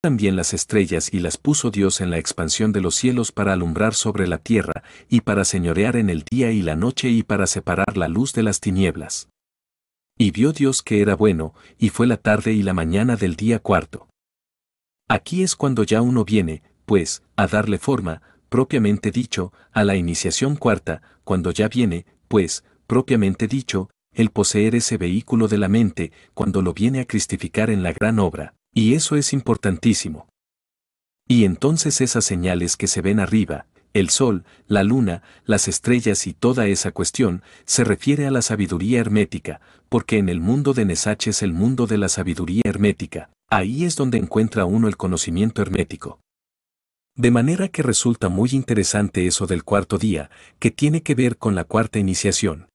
también las estrellas y las puso Dios en la expansión de los cielos para alumbrar sobre la tierra, y para señorear en el día y la noche y para separar la luz de las tinieblas. Y vio Dios que era bueno, y fue la tarde y la mañana del día cuarto. Aquí es cuando ya uno viene, pues, a darle forma, propiamente dicho, a la iniciación cuarta, cuando ya viene, pues, propiamente dicho, el poseer ese vehículo de la mente, cuando lo viene a cristificar en la gran obra, y eso es importantísimo. Y entonces esas señales que se ven arriba, el sol, la luna, las estrellas y toda esa cuestión, se refiere a la sabiduría hermética, porque en el mundo de Nesach es el mundo de la sabiduría hermética, ahí es donde encuentra uno el conocimiento hermético. De manera que resulta muy interesante eso del cuarto día, que tiene que ver con la cuarta iniciación.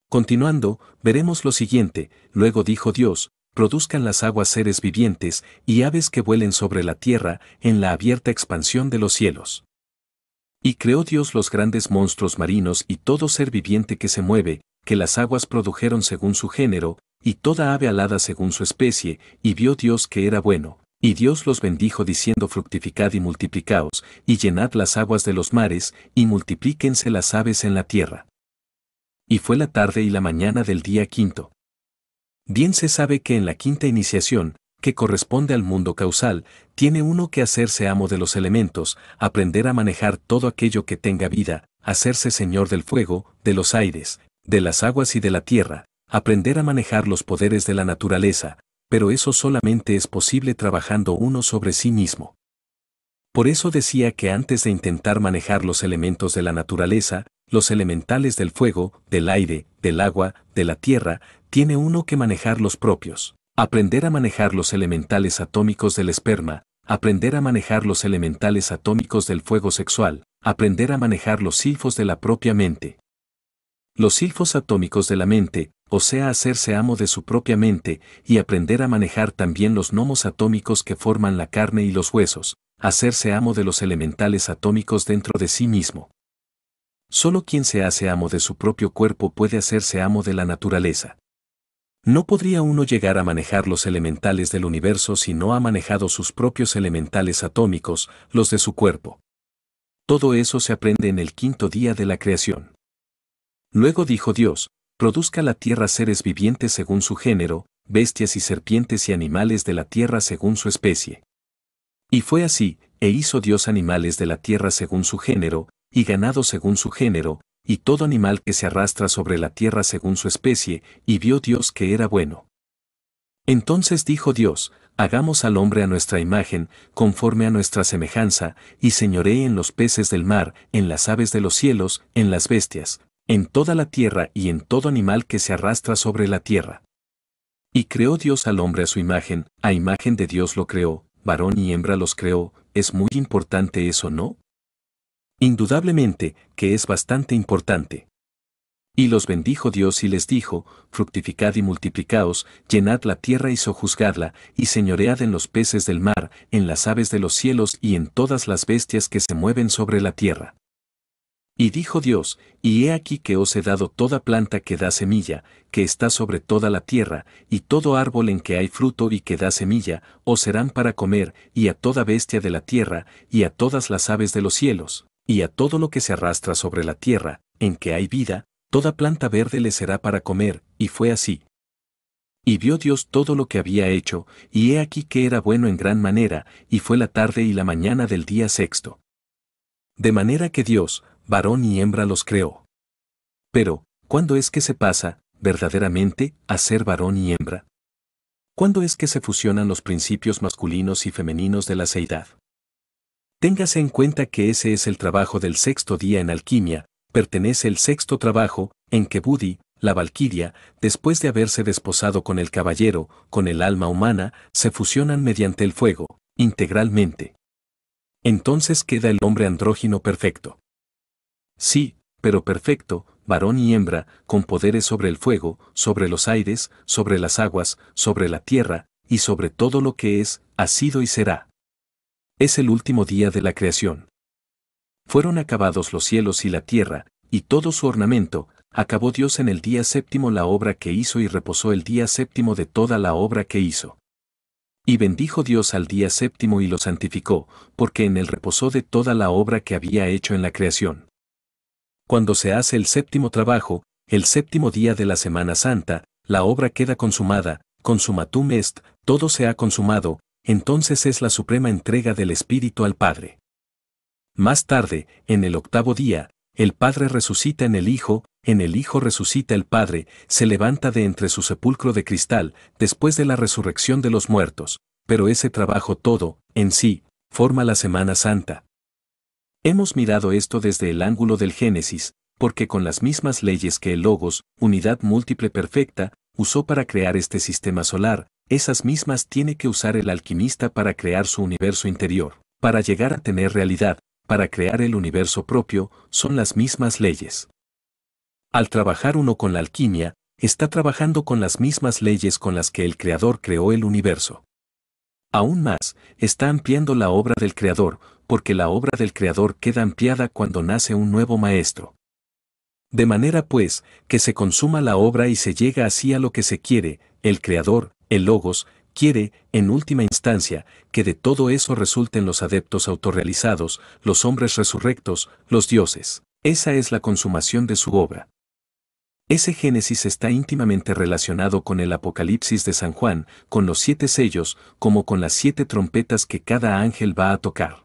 Continuando, veremos lo siguiente: luego dijo Dios, produzcan las aguas seres vivientes, y aves que vuelen sobre la tierra, en la abierta expansión de los cielos. Y creó Dios los grandes monstruos marinos y todo ser viviente que se mueve, que las aguas produjeron según su género, y toda ave alada según su especie, y vio Dios que era bueno. Y Dios los bendijo diciendo: fructificad y multiplicaos, y llenad las aguas de los mares, y multiplíquense las aves en la tierra. Y fue la tarde y la mañana del día quinto. Bien se sabe que en la quinta iniciación, que corresponde al mundo causal, tiene uno que hacerse amo de los elementos, aprender a manejar todo aquello que tenga vida, hacerse señor del fuego, de los aires, de las aguas y de la tierra, aprender a manejar los poderes de la naturaleza, pero eso solamente es posible trabajando uno sobre sí mismo. Por eso decía que antes de intentar manejar los elementos de la naturaleza, los elementales del fuego, del aire, del agua, de la tierra, tiene uno que manejar los propios. Aprender a manejar los elementales atómicos del esperma, aprender a manejar los elementales atómicos del fuego sexual, aprender a manejar los silfos de la propia mente. Los silfos atómicos de la mente, o sea, hacerse amo de su propia mente, y aprender a manejar también los gnomos atómicos que forman la carne y los huesos, hacerse amo de los elementales atómicos dentro de sí mismo. Solo quien se hace amo de su propio cuerpo puede hacerse amo de la naturaleza. No podría uno llegar a manejar los elementales del universo si no ha manejado sus propios elementales atómicos, los de su cuerpo. Todo eso se aprende en el quinto día de la creación. Luego dijo Dios: produzca la tierra seres vivientes según su género, bestias y serpientes y animales de la tierra según su especie. Y fue así, e hizo Dios animales de la tierra según su género, y ganado según su género, y todo animal que se arrastra sobre la tierra según su especie, y vio Dios que era bueno. Entonces dijo Dios: hagamos al hombre a nuestra imagen, conforme a nuestra semejanza, y señoree en los peces del mar, en las aves de los cielos, en las bestias, en toda la tierra y en todo animal que se arrastra sobre la tierra. Y creó Dios al hombre a su imagen, a imagen de Dios lo creó, varón y hembra los creó. Es muy importante eso, ¿no? Indudablemente, que es bastante importante. Y los bendijo Dios y les dijo: fructificad y multiplicaos, llenad la tierra y sojuzgadla, y señoread en los peces del mar, en las aves de los cielos y en todas las bestias que se mueven sobre la tierra. Y dijo Dios: y he aquí que os he dado toda planta que da semilla, que está sobre toda la tierra, y todo árbol en que hay fruto y que da semilla, os serán para comer, y a toda bestia de la tierra, y a todas las aves de los cielos, y a todo lo que se arrastra sobre la tierra, en que hay vida, toda planta verde le será para comer, y fue así. Y vio Dios todo lo que había hecho, y he aquí que era bueno en gran manera, y fue la tarde y la mañana del día sexto. De manera que Dios, varón y hembra los creó. Pero, ¿cuándo es que se pasa, verdaderamente, a ser varón y hembra? ¿Cuándo es que se fusionan los principios masculinos y femeninos de la seidad? Téngase en cuenta que ese es el trabajo del sexto día en alquimia, pertenece el sexto trabajo, en que Budi, la valquiria, después de haberse desposado con el caballero, con el alma humana, se fusionan mediante el fuego, integralmente. Entonces queda el hombre andrógino perfecto. Sí, pero perfecto, varón y hembra, con poderes sobre el fuego, sobre los aires, sobre las aguas, sobre la tierra, y sobre todo lo que es, ha sido y será. Es el último día de la creación. Fueron acabados los cielos y la tierra, y todo su ornamento. Acabó Dios en el día séptimo la obra que hizo y reposó el día séptimo de toda la obra que hizo. Y bendijo Dios al día séptimo y lo santificó, porque en él reposó de toda la obra que había hecho en la creación. Cuando se hace el séptimo trabajo, el séptimo día de la Semana Santa, la obra queda consumada, consumatum est, todo se ha consumado, entonces es la suprema entrega del Espíritu al Padre. Más tarde, en el octavo día, el Padre resucita en el Hijo resucita el Padre, se levanta de entre su sepulcro de cristal, después de la resurrección de los muertos, pero ese trabajo todo, en sí, forma la Semana Santa. Hemos mirado esto desde el ángulo del Génesis, porque con las mismas leyes que el Logos, unidad múltiple perfecta, usó para crear este sistema solar, esas mismas tiene que usar el alquimista para crear su universo interior, para llegar a tener realidad, para crear el universo propio, son las mismas leyes. Al trabajar uno con la alquimia, está trabajando con las mismas leyes con las que el Creador creó el universo. Aún más, está ampliando la obra del Creador, porque la obra del Creador queda ampliada cuando nace un nuevo maestro. De manera pues, que se consuma la obra y se llega así a lo que se quiere, el Creador, el Logos, quiere, en última instancia, que de todo eso resulten los adeptos autorrealizados, los hombres resurrectos, los dioses. Esa es la consumación de su obra. Ese Génesis está íntimamente relacionado con el Apocalipsis de San Juan, con los 7 sellos, como con las 7 trompetas que cada ángel va a tocar.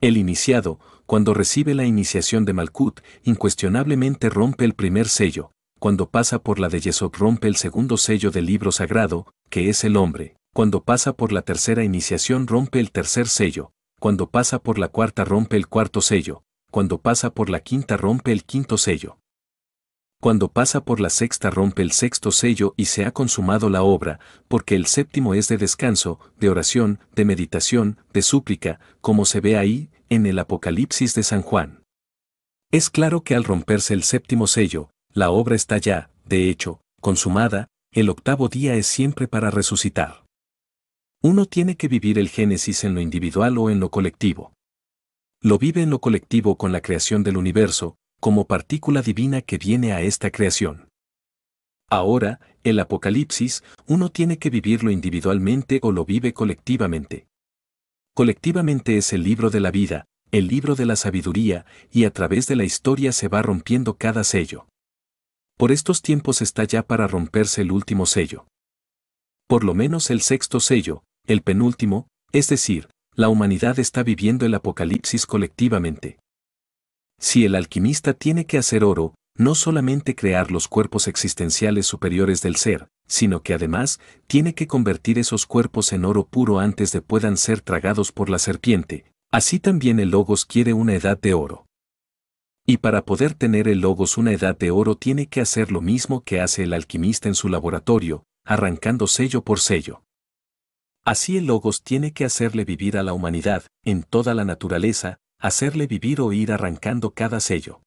El iniciado, cuando recibe la iniciación de Malkut, incuestionablemente rompe el primer sello, cuando pasa por la de Yesod rompe el segundo sello del libro sagrado, que es el hombre, cuando pasa por la tercera iniciación rompe el tercer sello, cuando pasa por la cuarta rompe el cuarto sello, cuando pasa por la quinta rompe el quinto sello. Cuando pasa por la sexta rompe el sexto sello y se ha consumado la obra, porque el séptimo es de descanso, de oración, de meditación, de súplica, como se ve ahí, en el Apocalipsis de San Juan. Es claro que al romperse el séptimo sello, la obra está ya, de hecho, consumada, el octavo día es siempre para resucitar. Uno tiene que vivir el Génesis en lo individual o en lo colectivo. Lo vive en lo colectivo con la creación del universo, como partícula divina que viene a esta creación. Ahora, el Apocalipsis, uno tiene que vivirlo individualmente o lo vive colectivamente. Colectivamente es el libro de la vida, el libro de la sabiduría, y a través de la historia se va rompiendo cada sello. Por estos tiempos está ya para romperse el último sello. Por lo menos el sexto sello, el penúltimo, es decir, la humanidad está viviendo el Apocalipsis colectivamente. Si el alquimista tiene que hacer oro, no solamente crear los cuerpos existenciales superiores del ser, sino que además tiene que convertir esos cuerpos en oro puro antes de puedan ser tragados por la serpiente, así también el Logos quiere una edad de oro. Y para poder tener el Logos una edad de oro tiene que hacer lo mismo que hace el alquimista en su laboratorio, arrancando sello por sello. Así el Logos tiene que hacerle vivir a la humanidad, en toda la naturaleza, hacerle vivir o ir arrancando cada sello.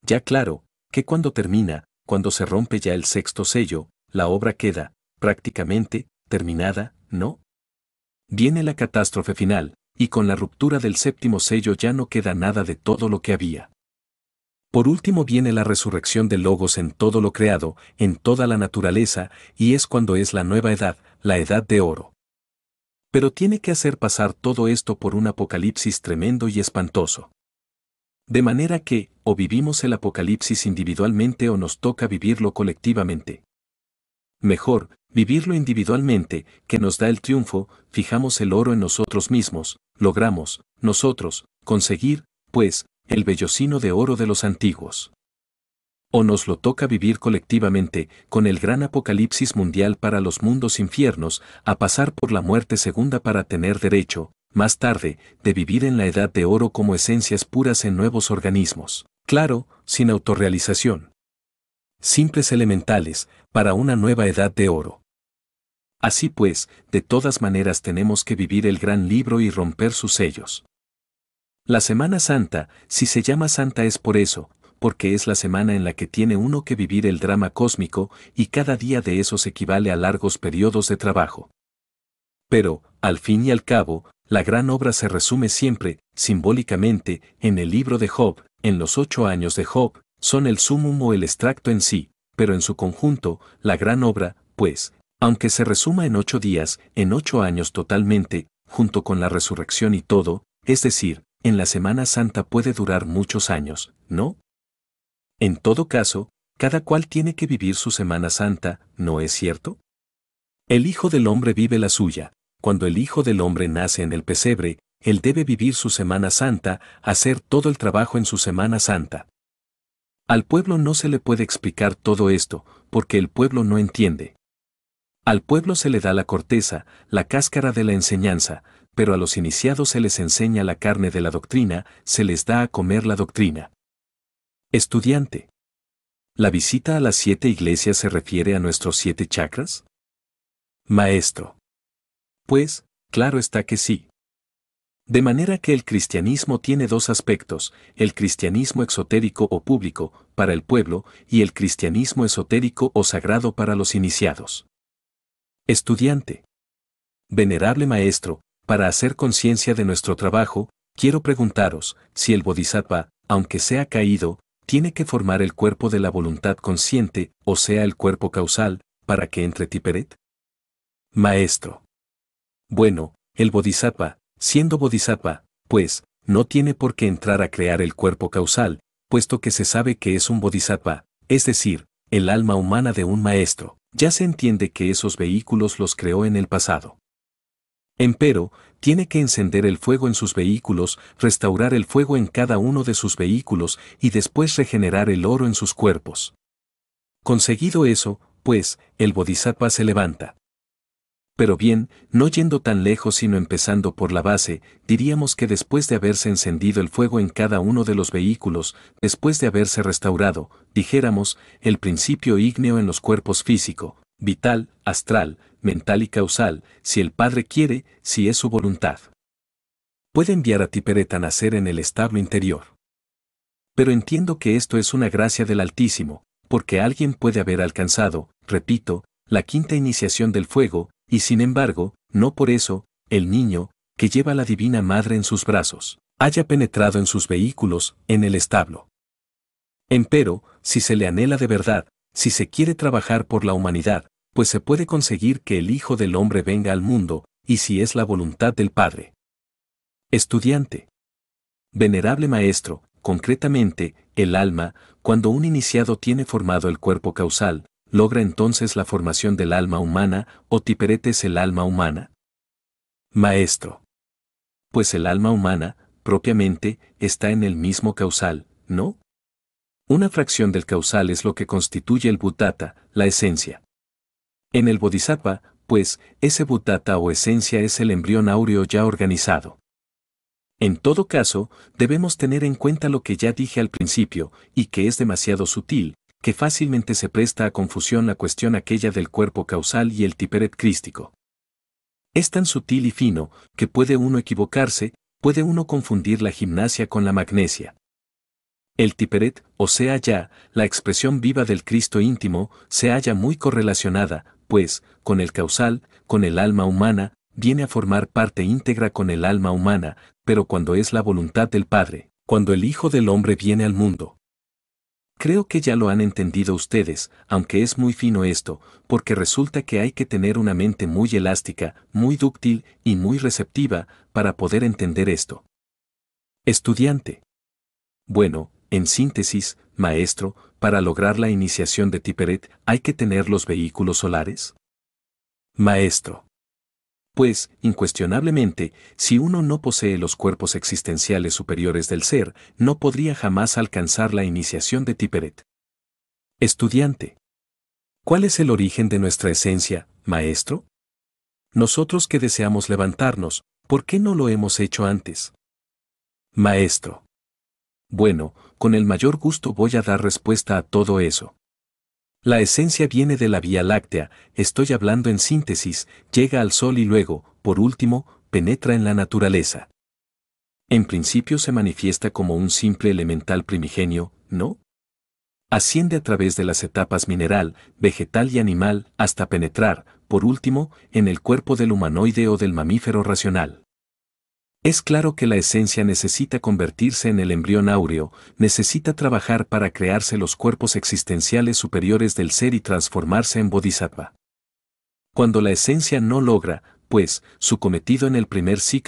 Ya claro, que cuando termina, cuando se rompe ya el sexto sello, la obra queda, prácticamente, terminada, ¿no? Viene la catástrofe final, y con la ruptura del séptimo sello ya no queda nada de todo lo que había. Por último viene la resurrección del Logos en todo lo creado, en toda la naturaleza, y es cuando es la nueva edad, la edad de oro. Pero tiene que hacer pasar todo esto por un apocalipsis tremendo y espantoso. De manera que, o vivimos el apocalipsis individualmente o nos toca vivirlo colectivamente. Mejor, vivirlo individualmente, que nos da el triunfo, fijamos el oro en nosotros mismos, logramos, nosotros, conseguir, pues, el vellocino de oro de los antiguos. O nos lo toca vivir colectivamente, con el gran apocalipsis mundial para los mundos infiernos, a pasar por la muerte segunda para tener derecho, más tarde, de vivir en la edad de oro como esencias puras en nuevos organismos, claro, sin autorrealización. Simples elementales, para una nueva edad de oro. Así pues, de todas maneras tenemos que vivir el gran libro y romper sus sellos. La Semana Santa, si se llama santa es por eso, porque es la semana en la que tiene uno que vivir el drama cósmico y cada día de esos equivale a largos periodos de trabajo. Pero, al fin y al cabo, la gran obra se resume siempre, simbólicamente, en el libro de Job, en los 8 años de Job, son el sumum o el extracto en sí, pero en su conjunto, la gran obra, pues, Aunque se resuma en 8 días, en 8 años totalmente, junto con la resurrección y todo, es decir, en la Semana Santa puede durar muchos años, ¿no? En todo caso, cada cual tiene que vivir su Semana Santa, ¿no es cierto? El Hijo del Hombre vive la suya. Cuando el Hijo del Hombre nace en el pesebre, él debe vivir su Semana Santa, hacer todo el trabajo en su Semana Santa. Al pueblo no se le puede explicar todo esto, porque el pueblo no entiende. Al pueblo se le da la corteza, la cáscara de la enseñanza, pero a los iniciados se les enseña la carne de la doctrina, se les da a comer la doctrina. Estudiante. ¿La visita a las 7 iglesias se refiere a nuestros 7 chakras? Maestro. Pues, claro está que sí. De manera que el cristianismo tiene 2 aspectos, el cristianismo exotérico o público, para el pueblo, y el cristianismo esotérico o sagrado para los iniciados. Estudiante. Venerable maestro, para hacer conciencia de nuestro trabajo, quiero preguntaros, si el Bodhisattva, aunque sea caído, tiene que formar el cuerpo de la voluntad consciente, o sea el cuerpo causal, para que entre Tiperet. Maestro. Bueno, el Bodhisattva, siendo Bodhisattva, pues, no tiene por qué entrar a crear el cuerpo causal, puesto que se sabe que es un Bodhisattva, es decir, el alma humana de un maestro. Ya se entiende que esos vehículos los creó en el pasado. Empero, tiene que encender el fuego en sus vehículos, restaurar el fuego en cada uno de sus vehículos y después regenerar el oro en sus cuerpos. Conseguido eso, pues, el Bodhisattva se levanta. Pero bien, no yendo tan lejos sino empezando por la base, diríamos que después de haberse encendido el fuego en cada uno de los vehículos, después de haberse restaurado, dijéramos, el principio ígneo en los cuerpos físico, vital, astral, mental y causal, si el Padre quiere, si es su voluntad. Puede enviar a Tiperet a nacer en el establo interior. Pero entiendo que esto es una gracia del Altísimo, porque alguien puede haber alcanzado, repito, la quinta iniciación del fuego, y sin embargo, no por eso, el niño, que lleva a la Divina Madre en sus brazos, haya penetrado en sus vehículos, en el establo. Empero, si se le anhela de verdad, si se quiere trabajar por la humanidad, pues se puede conseguir que el Hijo del Hombre venga al mundo, y si es la voluntad del Padre. Estudiante. Venerable Maestro, concretamente, el alma, cuando un iniciado tiene formado el cuerpo causal, ¿logra entonces la formación del alma humana, o Tiperet es el alma humana? Maestro. Pues el alma humana, propiamente, está en el mismo causal, ¿no? Una fracción del causal es lo que constituye el Bhuttata, la esencia. En el Bodhisattva, pues, ese Bhuttata o esencia es el embrión áureo ya organizado. En todo caso, debemos tener en cuenta lo que ya dije al principio, y que es demasiado sutil, que fácilmente se presta a confusión la cuestión aquella del cuerpo causal y el Tiperet crístico. Es tan sutil y fino, que puede uno equivocarse, puede uno confundir la gimnasia con la magnesia. El Tiperet, o sea ya, la expresión viva del Cristo íntimo, se halla muy correlacionada, pues, con el causal, con el alma humana, viene a formar parte íntegra con el alma humana, pero cuando es la voluntad del Padre, cuando el Hijo del Hombre viene al mundo. Creo que ya lo han entendido ustedes, aunque es muy fino esto, porque resulta que hay que tener una mente muy elástica, muy dúctil y muy receptiva para poder entender esto. Estudiante. Bueno, en síntesis, maestro, para lograr la iniciación de Tiperet, ¿hay que tener los vehículos solares? Maestro. Pues, incuestionablemente, si uno no posee los cuerpos existenciales superiores del ser, no podría jamás alcanzar la iniciación de Tiperet. Estudiante. ¿Cuál es el origen de nuestra esencia, maestro? Nosotros que deseamos levantarnos, ¿por qué no lo hemos hecho antes? Maestro. Bueno, con el mayor gusto voy a dar respuesta a todo eso. La esencia viene de la Vía Láctea, estoy hablando en síntesis, llega al Sol y luego, por último, penetra en la naturaleza. En principio se manifiesta como un simple elemental primigenio, ¿no? Asciende a través de las etapas mineral, vegetal y animal hasta penetrar, por último, en el cuerpo del humanoide o del mamífero racional. Es claro que la esencia necesita convertirse en el embrión áureo, necesita trabajar para crearse los cuerpos existenciales superiores del ser y transformarse en bodhisattva. Cuando la esencia no logra, pues, su cometido en el primer ciclo